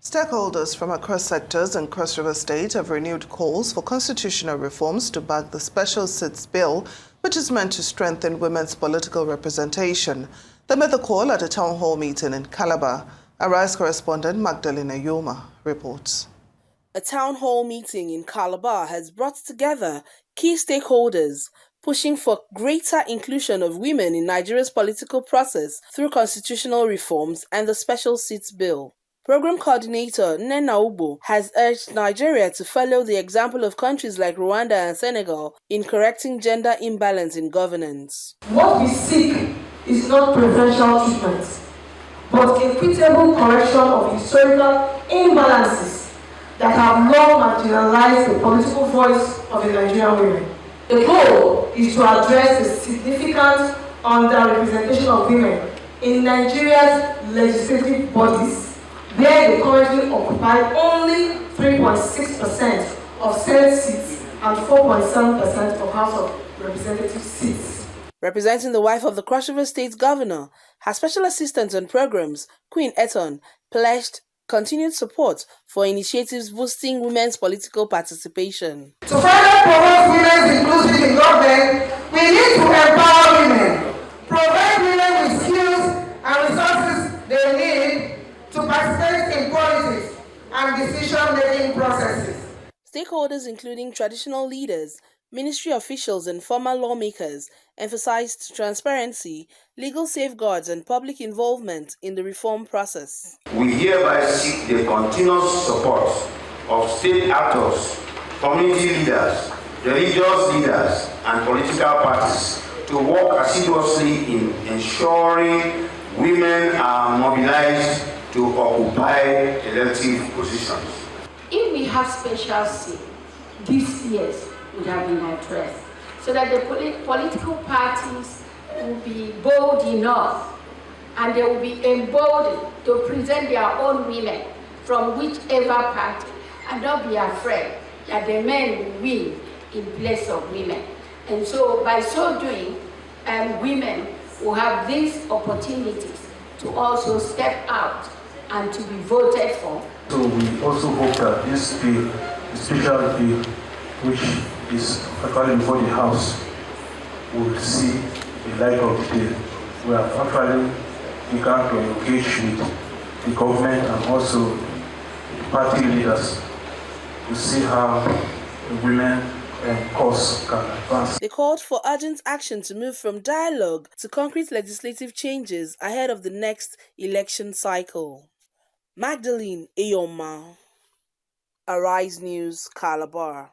Stakeholders from across sectors in Cross River State have renewed calls for constitutional reforms to back the Special Seats Bill, which is meant to strengthen women's political representation. They made the call at a town hall meeting in Calabar. Arise correspondent Magdalena Yoma reports. A town hall meeting in Calabar has brought together key stakeholders pushing for greater inclusion of women in Nigeria's political process through constitutional reforms and the Special Seats Bill. Program coordinator Nena Ubo has urged Nigeria to follow the example of countries like Rwanda and Senegal in correcting gender imbalance in governance. What we seek is not preferential treatment, but equitable correction of historical imbalances that have long marginalized the political voice of the Nigerian women. The goal is to address the significant underrepresentation of women in Nigeria's legislative bodies, where they currently occupy only 3.6% of Senate seats and 4.7% of House of Representatives seats. Representing the wife of the Cross River State Governor, her special assistant on programs, Queen Eton, pledged continued support for initiatives boosting women's political participation. To further promote women's inclusion in government, we need to empower women, provide women with skills and resources they need to participate in policies and decision-making processes. Stakeholders, including traditional leaders, ministry officials and former lawmakers, emphasized transparency, legal safeguards and public involvement in the reform process. We hereby seek the continuous support of state actors, community leaders, religious leaders and political parties to work assiduously in ensuring women are mobilized to occupy elective positions. If we have special seats, these years would have been addressed so that the political parties will be bold enough and they will be emboldened to present their own women from whichever party and not be afraid that the men will win in place of women. And so by so doing, women will have these opportunities to also step out and to be voted for. So we also hope that this bill, the special bill, which is actually before the House, will see the light of the day. We have actually begun to engage with the government and also the party leaders to see how the women and cause can advance. They called for urgent action to move from dialogue to concrete legislative changes ahead of the next election cycle. Magdalene Yoma, Arise News, Calabar.